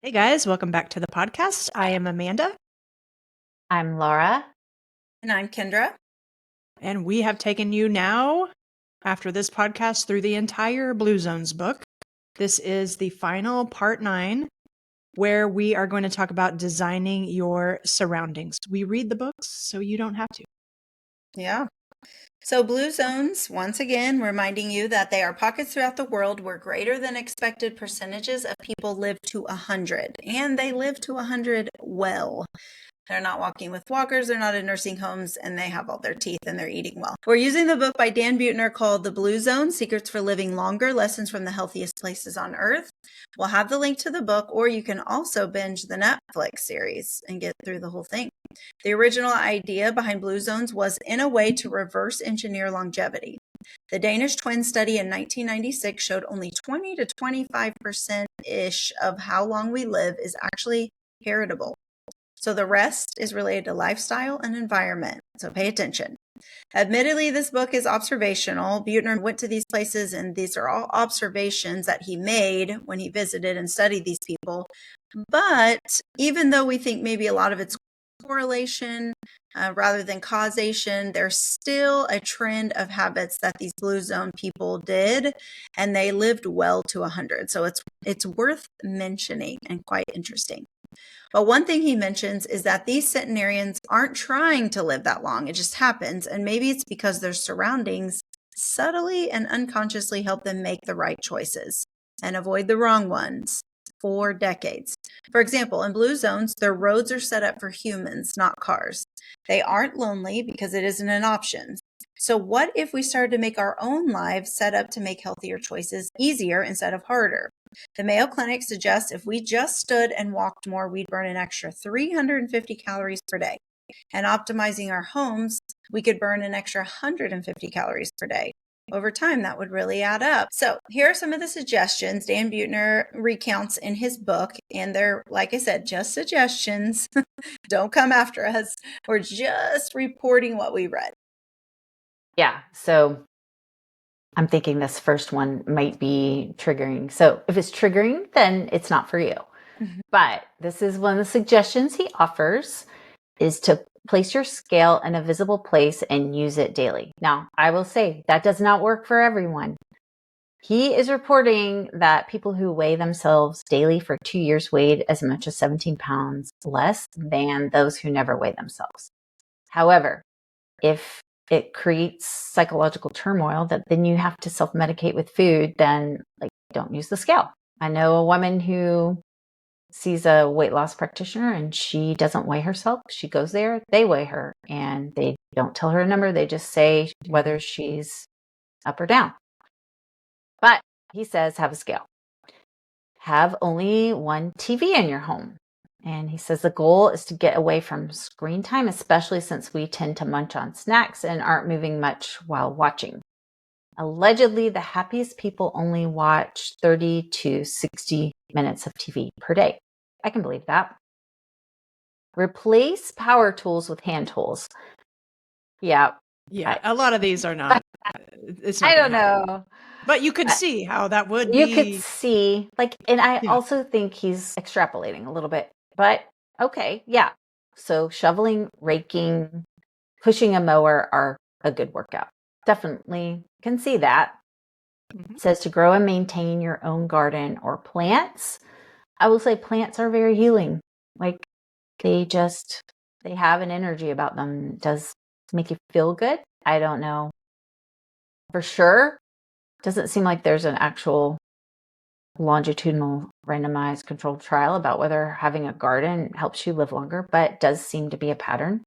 Hey guys, welcome back to the podcast. I am Amanda, I'm Laura. And I'm Kendra. and we have taken you now, after this podcast, through the entire Blue Zones book. This is the final part 9, where we are going to talk about designing your surroundings. We read the books so you don't have to. Yeah. So, blue zones, once again, reminding you that they are pockets throughout the world where greater than expected percentages of people live to 100, and they live to 100 well. They're not walking with walkers, they're not in nursing homes, and they have all their teeth and they're eating well. We're using the book by Dan Buettner called The Blue Zone, Secrets for Living Longer, Lessons from the Healthiest Places on Earth. We'll have the link to the book, or you can also binge the Netflix series and get through the whole thing. The original idea behind Blue Zones was in a way to reverse engineer longevity. The Danish twin study in 1996 showed only 20 to 25%-ish of how long we live is actually heritable. So the rest is related to lifestyle and environment. So pay attention. Admittedly, this book is observational. Buettner went to these places, and these are all observations that he made when he visited and studied these people. But even though we think maybe a lot of it's correlation rather than causation, there's still a trend of habits that these blue zone people did, and they lived well to 100. So it's worth mentioning and quite interesting. But one thing he mentions is that these centenarians aren't trying to live that long. It just happens. And maybe it's because their surroundings subtly and unconsciously help them make the right choices and avoid the wrong ones for decades. For example, in blue zones, their roads are set up for humans, not cars. They aren't lonely because it isn't an option. So what if we started to make our own lives set up to make healthier choices easier instead of harder? The Mayo Clinic suggests if we just stood and walked more, we'd burn an extra 350 calories per day. And optimizing our homes, we could burn an extra 150 calories per day. Over time, that would really add up. So here are some of the suggestions Dan Buettner recounts in his book. And they're, like I said, just suggestions. Don't come after us. We're just reporting what we read. Yeah, so I'm thinking this first one might be triggering. So if it's triggering, then it's not for you. Mhm. But this is one of the suggestions he offers is to place your scale in a visible place and use it daily. Now, I will say that does not work for everyone. He is reporting that people who weigh themselves daily for 2 years weighed as much as 17 pounds less than those who never weigh themselves. However, if it creates psychological turmoil that then you have to self-medicate with food, then don't use the scale. I know a woman who sees a weight loss practitioner and she doesn't weigh herself. She goes there, they weigh her, and they don't tell her a number. They just say whether she's up or down. But he says have a scale. Have only one TV in your home. And he says the goal is to get away from screen time, especially since we tend to munch on snacks and aren't moving much while watching. Allegedly, the happiest people only watch 30 to 60 minutes of TV per day. I can believe that. Replace power tools with hand tools. Yeah. Yeah, a lot of these are not. It's not I going don't to happen. know. But you could see how that would You could be. see, and I Yeah. also think he's extrapolating a little bit, but okay, yeah. So shoveling, raking, pushing a mower are a good workout. Definitely can see that. Mhm. It says to grow and maintain your own garden or plants. I will say plants are very healing. Like they have an energy about them. It does make you feel good. I don't know for sure. Doesn't seem like there's an actual longitudinal randomized controlled trial about whether having a garden helps you live longer, but does seem to be a pattern.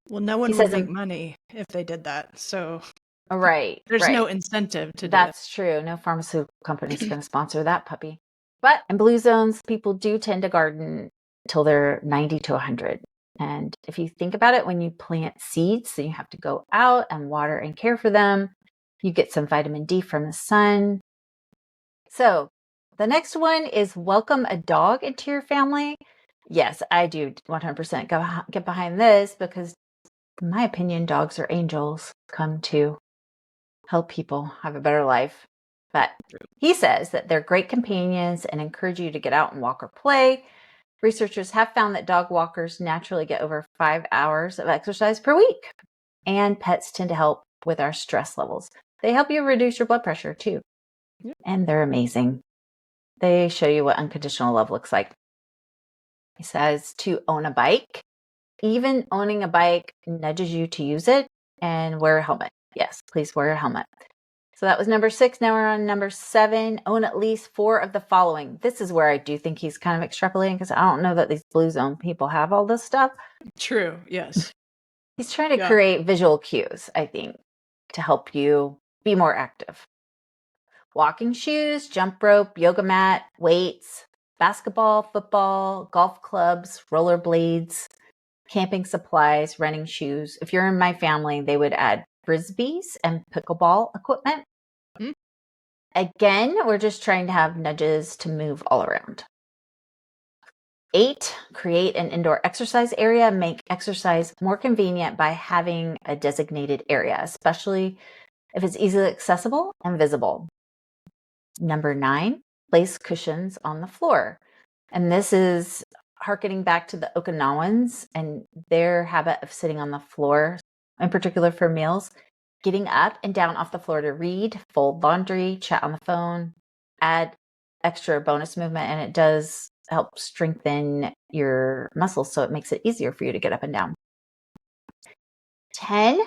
Well, no He one would says, make money if they did that. So right, there's no right. incentive to do that. That's true. No pharmaceutical company is going to sponsor that puppy. But in blue zones, people do tend to garden till they're 90 to 100. And if you think about it, when you plant seeds, then you have to go out and water and care for them. You get some vitamin D from the sun. So the next one is welcome a dog into your family. Yes, I do 100% get behind this because, in my opinion, dogs are angels come to help people have a better life. But he says that they're great companions and encourage you to get out and walk or play. Researchers have found that dog walkers naturally get over 5 hours of exercise per week. And pets tend to help with our stress levels. They help you reduce your blood pressure too. Yeah. And they're amazing. They show you what unconditional love looks like. He says to own a bike. Even owning a bike nudges you to use it and wear a helmet. Yes, please wear a helmet. So that was number 6. Now we're on number 7. Own at least 4 of the following. This is where I do think he's kind of extrapolating because I don't know that these Blue Zone people have all this stuff. True. Yes. He's trying to create visual cues, I think, to help you be more active. Walking shoes, jump rope, yoga mat, weights, basketball, football, golf clubs, rollerblades, camping supplies, running shoes. If you're in my family, they would add frisbees and pickleball equipment. Mm. Again, we're just trying to have nudges to move all around. 8, create an indoor exercise area. Make exercise more convenient by having a designated area, especially if it's easily accessible and visible. Number 9, place cushions on the floor. And this is harkening back to the Okinawans and their habit of sitting on the floor, in particular for meals, getting up and down off the floor to read, fold laundry, chat on the phone, add extra bonus movement, and it does help strengthen your muscles, so it makes it easier for you to get up and down. 10,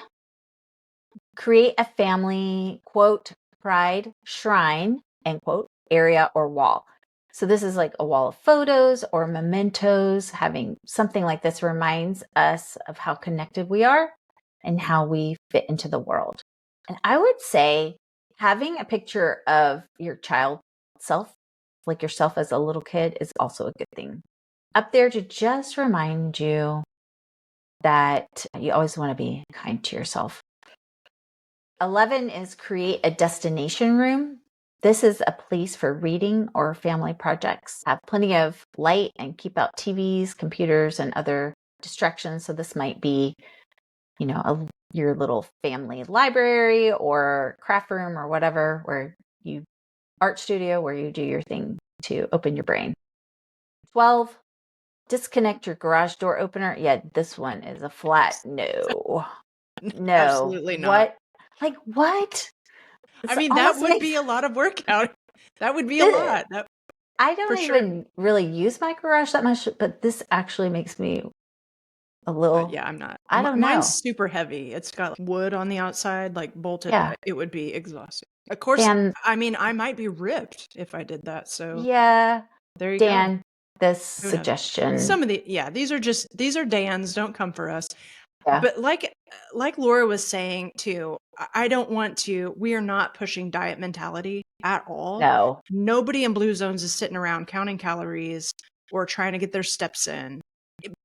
create a family, quote, pride shrine, end quote, area or wall. So this is like a wall of photos or mementos. Having something like this reminds us of how connected we are and how we fit into the world. And I would say having a picture of your child self, like yourself as a little kid, is also a good thing. Up there to just remind you that you always want to be kind to yourself. 11 is create a destination room. This is a place for reading or family projects. Have plenty of light and keep out TVs, computers, and other distractions. So this might be, your little family library or craft room or whatever, art studio where you do your thing to open your brain. 12, disconnect your garage door opener. Yeah, this one is a flat no. No. Absolutely not. What? I mean, that would be a lot of workout. That would be a lot. I don't even really use my garage that much, but this actually makes me a little. Yeah, I'm not. I don't know. Mine's super heavy. It's got wood on the outside, like bolted. Yeah. It would be exhausting. Of course, I mean, I might be ripped if I did that. So yeah, there you go. Dan, this suggestion. Some of these are Dan's. Don't come for us. Yeah. But like Laura was saying too, we are not pushing diet mentality at all. No. Nobody in Blue Zones is sitting around counting calories or trying to get their steps in.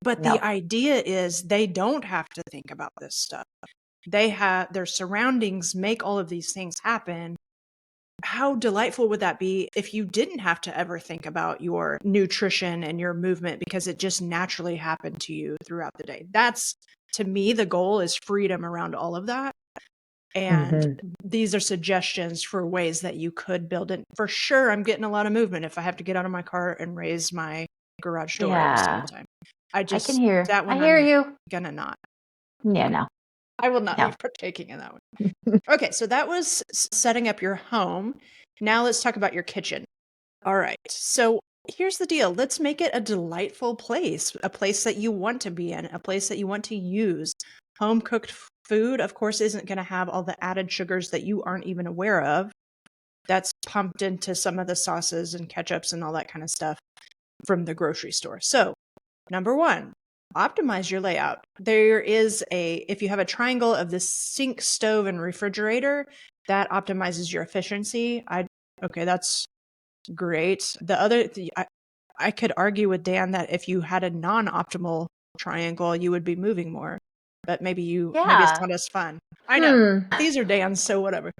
But the idea is they don't have to think about this stuff. Their surroundings make all of these things happen. How delightful would that be if you didn't have to ever think about your nutrition and your movement because it just naturally happened to you throughout the day? That's, to me, the goal is freedom around all of that. And these are suggestions for ways that you could build it. For sure, I'm getting a lot of movement if I have to get out of my car and raise my garage door every single time. I can hear. That one. I hear you. Gonna not. Yeah, no. I will not be partaking in that one. Okay, so that was setting up your home. Now let's talk about your kitchen. All right. So here's the deal. Let's make it a delightful place, a place that you want to be in, a place that you want to use. Home cooked food, of course, isn't going to have all the added sugars that you aren't even aware of. That's pumped into some of the sauces and ketchups and all that kind of stuff from the grocery store. So, number 1, optimize your layout. If you have a triangle of the sink, stove, and refrigerator, that optimizes your efficiency. That's great. I could argue with Dan that if you had a non-optimal triangle, you would be moving more. But maybe it's not as fun. I know. These are Dan's, so whatever.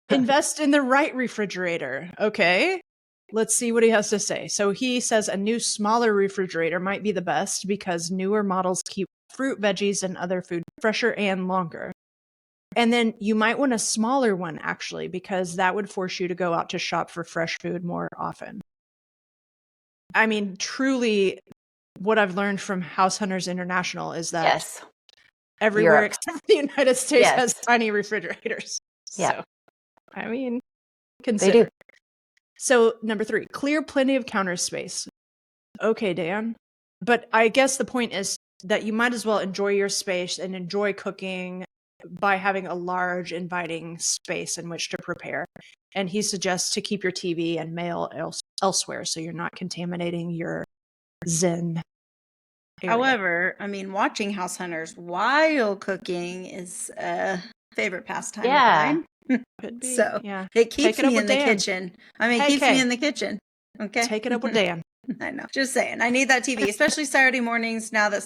Invest in the right refrigerator. Okay. Let's see what he has to say. So he says a new, smaller refrigerator might be the best because newer models keep fruit, veggies, and other food fresher and longer. And then you might want a smaller one, actually, because that would force you to go out to shop for fresh food more often. I mean, truly, what I've learned from House Hunters International is that Yes. everywhere Europe. except the United States Yes. has tiny refrigerators. Yeah. So, I mean, They consider. do. So, number 3, clear plenty of counter space. Okay, Dan. But I guess the point is that you might as well enjoy your space and enjoy cooking by having a large, inviting space in which to prepare. And he suggests to keep your TV and mail elsewhere so you're not contaminating your Zen area. However, I mean, watching House Hunters while cooking is a favorite pastime Yeah. of mine. Could be. So Yeah. it keeps Take it up me in with the Dan. kitchen. I mean, it Hey, keeps Kay. me in the kitchen. Okay. Take it up with Dan. I know. Just saying. I need that TV, especially Saturday mornings. Now that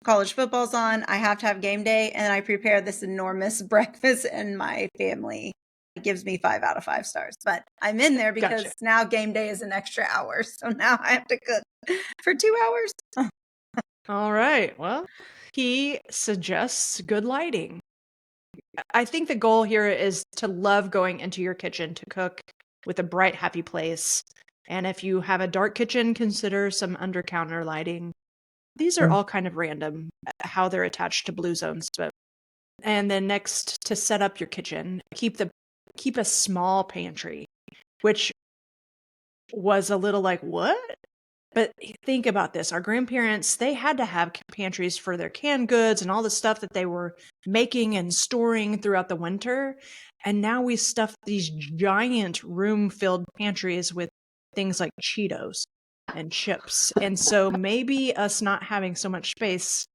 college football's on, I have to have game day, and I prepare this enormous breakfast, and my family gives me 5 out of 5 stars. But I'm in there because Gotcha. now game day is an extra hour. So now I have to cook for 2 hours. All right. Well, he suggests good lighting. I think the goal here is to love going into your kitchen to cook with a bright, happy place. And if you have a dark kitchen, consider some under counter lighting. These are all kind of random how they're attached to Blue Zones. And then next, to set up your kitchen, keep a small pantry, which was a little like, what? But think about this. Our grandparents, they had to have pantries for their canned goods and all the stuff that they were making and storing throughout the winter. And now we stuff these giant room-filled pantries with things like Cheetos and chips. And so maybe us not having so much space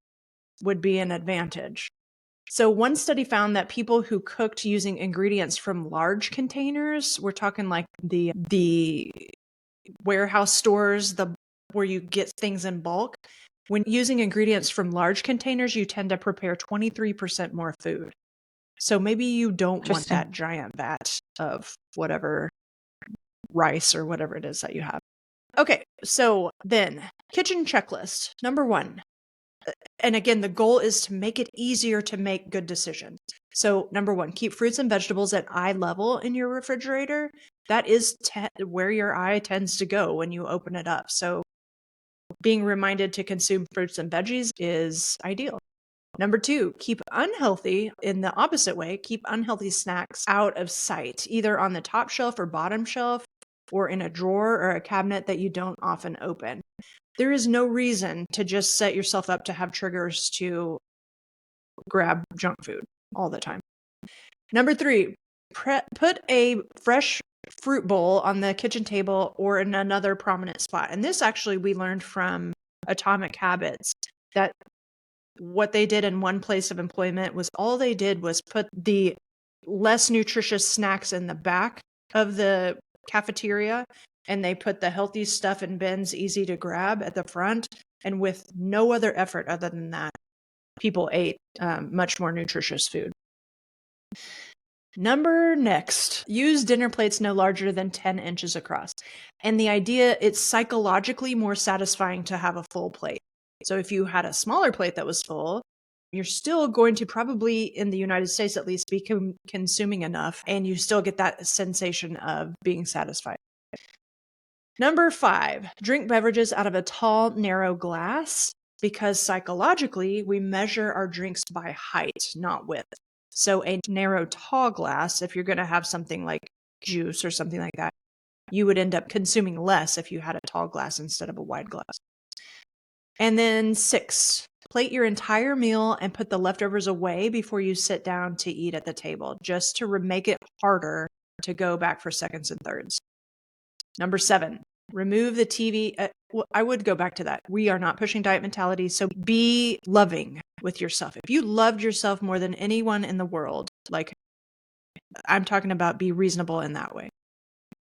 would be an advantage. So one study found that people who cooked using ingredients from large containers, we're talking like the warehouse stores, where you get things in bulk. When using ingredients from large containers, you tend to prepare 23% more food. So maybe you don't want that giant vat of whatever rice or whatever it is that you have. Okay, so then kitchen checklist. Number 1. And again, the goal is to make it easier to make good decisions. So number 1, keep fruits and vegetables at eye level in your refrigerator. That is where your eye tends to go when you open it up. So being reminded to consume fruits and veggies is ideal. Number 2, keep unhealthy in the opposite way. Keep unhealthy snacks out of sight, either on the top shelf or bottom shelf, or in a drawer or a cabinet that you don't often open. There is no reason to just set yourself up to have triggers to grab junk food all the time. Number 3, put a fresh fruit bowl on the kitchen table or in another prominent spot. And this actually we learned from Atomic Habits, that what they did in one place of employment was all they did was put the less nutritious snacks in the back of the cafeteria, and they put the healthy stuff in bins easy to grab at the front. And with no other effort other than that, people ate much more nutritious food. Next, use dinner plates no larger than 10 inches across. And the idea, it's psychologically more satisfying to have a full plate. So if you had a smaller plate that was full, you're still going to probably, in the United States at least, be consuming enough, and you still get that sensation of being satisfied. Number 5, drink beverages out of a tall, narrow glass, because psychologically, we measure our drinks by height, not width. So a narrow, tall glass, if you're going to have something like juice or something like that, you would end up consuming less if you had a tall glass instead of a wide glass. And then 6, plate your entire meal and put the leftovers away before you sit down to eat at the table, just to make it harder to go back for seconds and thirds. Number 7, remove the TV. I would go back to that. We are not pushing diet mentality, so be loving with yourself. If you loved yourself more than anyone in the world, like I'm talking about, be reasonable in that way.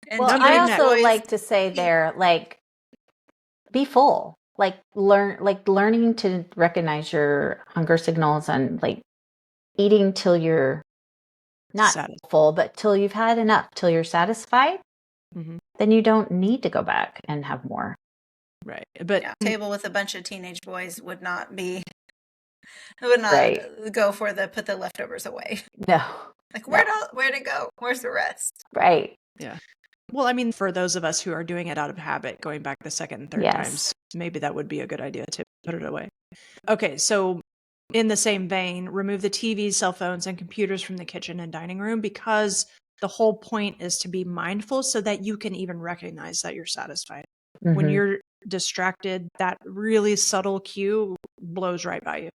And Well, I also like to say there, like, be full. Like learning to recognize your hunger signals and like eating till you're not full, but till you've had enough, till you're satisfied. Mm-hmm. Then you don't need to go back and have more. Right. But table with a bunch of teenage boys would not be I would not Right. go for put the leftovers away. No. Like, No. where'd it go? Where's the rest? Right. Yeah. Well, I mean, for those of us who are doing it out of habit, going back the second and third Yes. times, maybe that would be a good idea to put it away. Okay, so in the same vein, remove the TVs, cell phones, and computers from the kitchen and dining room, because the whole point is to be mindful so that you can even recognize that you're satisfied. When Mhm. you're distracted, that really subtle cue blows right by you.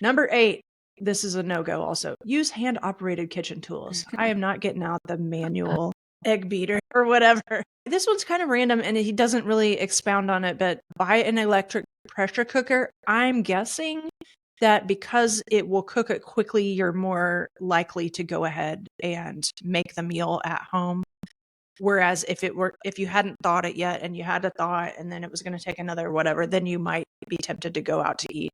Number 8, this is a no-go also. Use hand-operated kitchen tools. I am not getting out the manual egg beater or whatever. This one's kind of random and he doesn't really expound on it, but buy an electric pressure cooker. I'm guessing that because it will cook it quickly, you're more likely to go ahead and make the meal at home. Whereas if you hadn't thought it yet and you had a thought and then it was going to take another whatever, then you might be tempted to go out to eat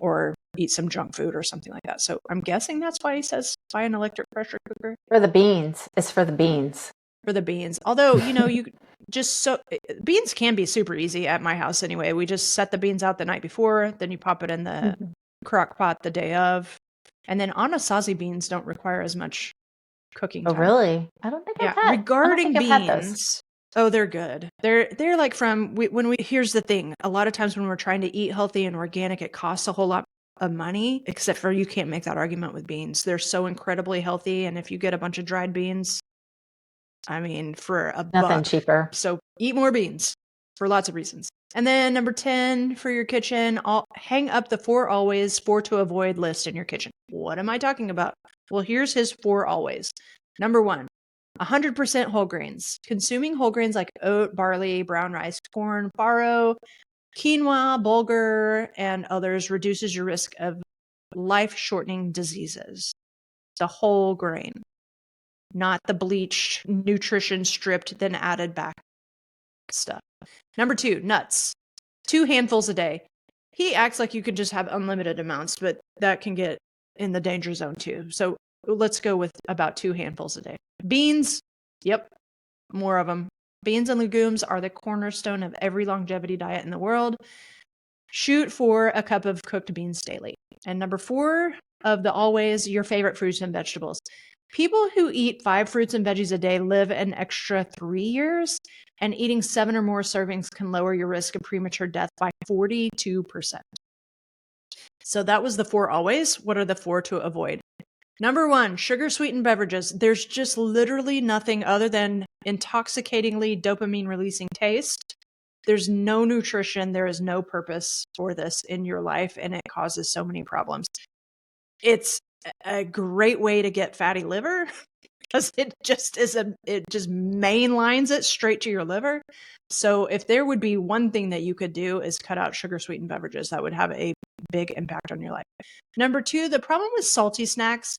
or eat some junk food or something like that. So I'm guessing that's why he says buy an electric pressure cooker. For the beans. It's for the beans. For the beans. Although, you just beans can be super easy at my house anyway. We just set the beans out the night before, then you pop it in the crock pot the day of. And then anasazi beans don't require as much cooking Oh, time. really? I don't think I've had. Regarding I've had those. beans, oh, they're good. They're like here's the thing. A lot of times when we're trying to eat healthy and organic, it costs a whole lot of money, except for you can't make that argument with beans. They're so incredibly healthy. And if you get a bunch of dried beans, I mean, for a Nothing buck. cheaper. So eat more beans for lots of reasons. And then number 10 for your kitchen, hang up the 4 always, 4 to avoid list in your kitchen. What am I talking about? Well, here's his 4 always. Number 1, 100% whole grains. Consuming whole grains like oat, barley, brown rice, corn, farro, quinoa, bulgur, and others reduces your risk of life-shortening diseases. The whole grain, not the bleached, nutrition stripped, then added back stuff. Number 2, nuts. 2 handfuls a day. He acts like you can just have unlimited amounts, but that can get in the danger zone too. So let's go with about 2 handfuls a day. Beans. Yep. More of them. Beans and legumes are the cornerstone of every longevity diet in the world. Shoot for a cup of cooked beans daily. And number 4 of the always, your favorite fruits and vegetables. People who eat 5 fruits and veggies a day live an extra 3 years, and eating 7 or more servings can lower your risk of premature death by 42%. So that was the 4 always. What are the 4 to avoid? Number 1, sugar-sweetened beverages. There's just literally nothing other than intoxicatingly dopamine-releasing taste. There's no nutrition. There is no purpose for this in your life, and it causes so many problems. It's a great way to get fatty liver because it just mainlines it straight to your liver. So if there would be one thing that you could do is cut out sugar-sweetened beverages, that would have a big impact on your life. Number 2, the problem with salty snacks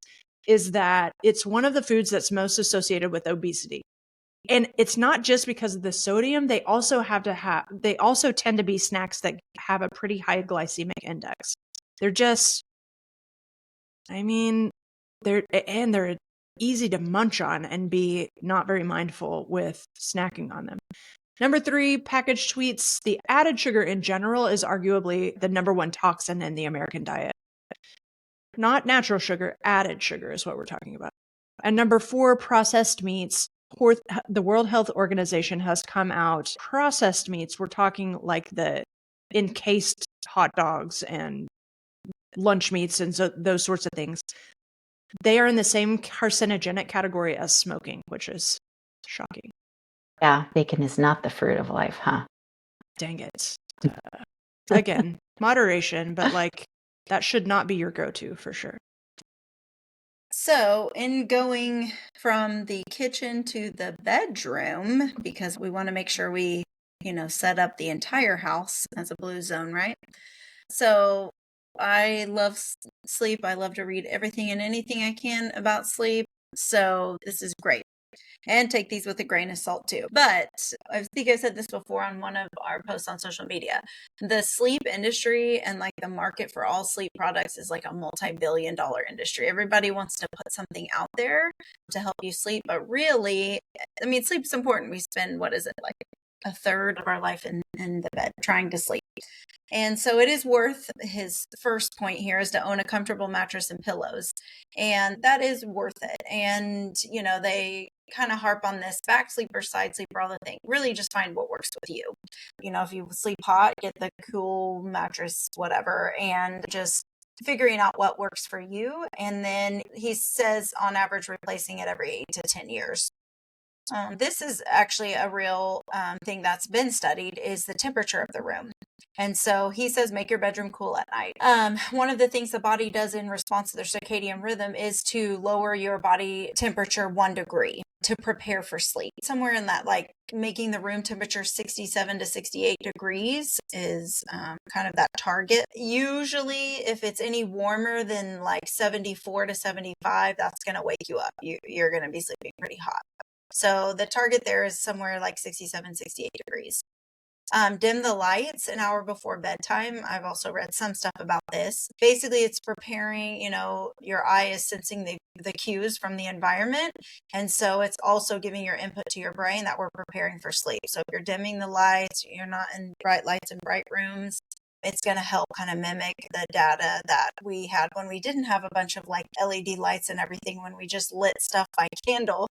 is that it's one of the foods that's most associated with obesity. And it's not just because of the sodium. They also tend to be snacks that have a pretty high glycemic index. They're just, they're easy to munch on and be not very mindful with snacking on them. Number 3, packaged sweets. The added sugar in general is arguably the number 1 toxin in the American diet. Not natural sugar, added sugar is what we're talking about. And number 4, processed meats. The World Health Organization has come out. Processed meats, we're talking like the encased hot dogs and lunch meats and those sorts of things. They are in the same carcinogenic category as smoking, which is shocking. Yeah, bacon is not the fruit of life, huh? Dang it. Again, moderation, but that should not be your go-to for sure. So, in going from the kitchen to the bedroom, because we want to make sure we, set up the entire house as a blue zone, right? So, I love sleep. I love to read everything and anything I can about sleep. So, this is great. And take these with a grain of salt too. But I think I said this before on one of our posts on social media. The sleep industry and the market for all sleep products is like a multi-billion-dollar industry. Everybody wants to put something out there to help you sleep. But really, sleep's important. We spend, what is it, like a third of our life in the bed trying to sleep. And so it is worth, his first point here is to own a comfortable mattress and pillows. And that is worth it. And, they kind of harp on this back sleeper, side sleeper, all the thing. Really just find what works with you. If you sleep hot, get the cool mattress, whatever, and just figuring out what works for you. And then he says on average, replacing it every 8 to 10 years. This is actually a real thing that's been studied, is the temperature of the room. And so he says, make your bedroom cool at night. One of the things the body does in response to their circadian rhythm is to lower your body temperature 1 degree to prepare for sleep. Somewhere in that, like making the room temperature 67 to 68 degrees is kind of that target. Usually, if it's any warmer than like 74 to 75, that's going to wake you up. You're going to be sleeping pretty hot. So the target there is somewhere like 67, 68 degrees. Dim the lights an hour before bedtime. I've also read some stuff about this. Basically, it's preparing, your eye is sensing the cues from the environment. And so it's also giving your input to your brain that we're preparing for sleep. So if you're dimming the lights, you're not in bright lights in bright rooms, it's going to help kind of mimic the data that we had when we didn't have a bunch of like LED lights and everything, when we just lit stuff by candle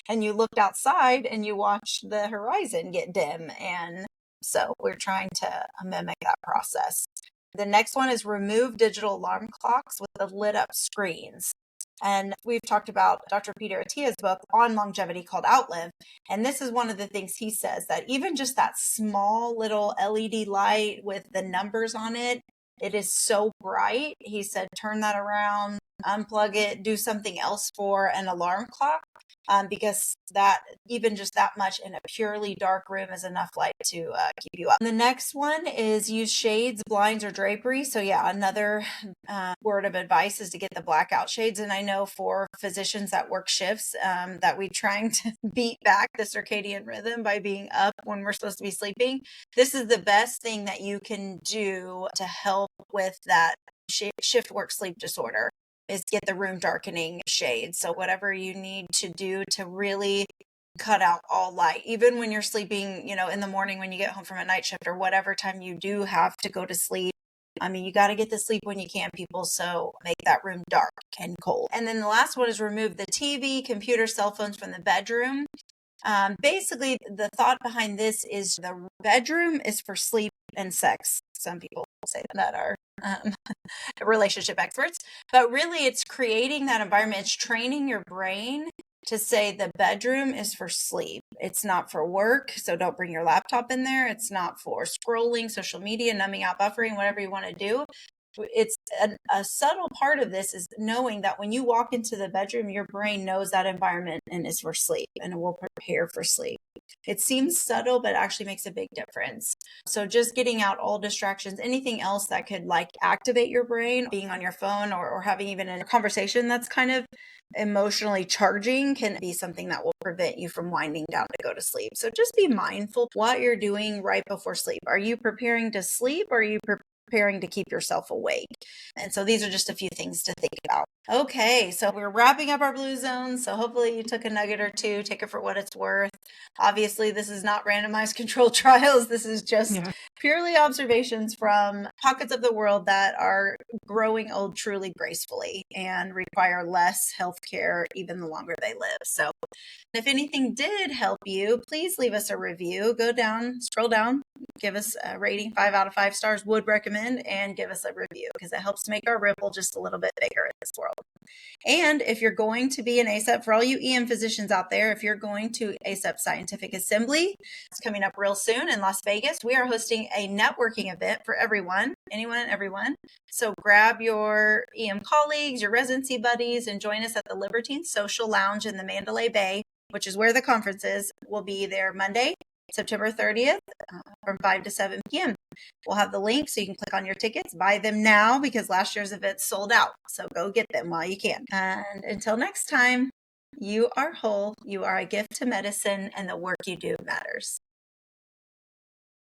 and you looked outside and you watched the horizon get dim. And so we're trying to mimic that process. The next one is remove digital alarm clocks with the lit up screens. And we've talked about Dr. Peter Attia's book on longevity called Outlive. And this is one of the things he says, that even just that small little LED light with the numbers on it, it is so bright. He said, turn that around, unplug it, do something else for an alarm clock. Because that, even just that much in a purely dark room, is enough light to keep you up. And the next one is use shades, blinds, or drapery. So yeah, another word of advice is to get the blackout shades. And I know for physicians that work shifts, that we're trying to beat back the circadian rhythm by being up when we're supposed to be sleeping. This is the best thing that you can do to help with that shift work sleep disorder, is get the room darkening shades. So whatever you need to do to really cut out all light, even when you're sleeping, in the morning when you get home from a night shift, or whatever time you do have to go to sleep. I mean, you got to get to sleep when you can, people. So make that room dark and cold. And then the last one is remove the TV, computer, cell phones from the bedroom. Basically, the thought behind this is the bedroom is for sleep and sex. Some people say that are relationship experts, but really it's creating that environment. It's training your brain to say the bedroom is for sleep. It's not for work. So don't bring your laptop in there. It's not for scrolling, social media, numbing out, buffering, whatever you want to do. It's a subtle part of this is knowing that when you walk into the bedroom, your brain knows that environment and is for sleep, and it will prepare for sleep. It seems subtle, but actually makes a big difference. So just getting out all distractions, anything else that could like activate your brain, being on your phone or having even a conversation that's kind of emotionally charging, can be something that will prevent you from winding down to go to sleep. So just be mindful what you're doing right before sleep. Are you preparing to sleep, or are you preparing to keep yourself awake? And so these are just a few things to think about. Okay, so we're wrapping up our blue zones. So hopefully you took a nugget or two, take it for what it's worth. Obviously, this is not randomized controlled trials. This is just purely observations from pockets of the world that are growing old truly gracefully and require less healthcare even the longer they live. So if anything did help you, please leave us a review. Go down, scroll down, give us a rating, 5 out of 5 stars, would recommend, and give us a review, because it helps make our ripple just a little bit bigger in this world. And if you're going to be an ASAP, for all you EM physicians out there, if you're going to ASAP Scientific Assembly, it's coming up real soon in Las Vegas. We are hosting a networking event for everyone, anyone and everyone. So grab your EM colleagues, your residency buddies, and join us at the Libertine Social Lounge in the Mandalay Bay, which is where the conference is. We'll be there Monday, September 30th from 5 to 7 p.m. We'll have the link so you can click on your tickets, buy them now, because last year's event sold out. So go get them while you can. And until next time, you are whole, you are a gift to medicine, and the work you do matters.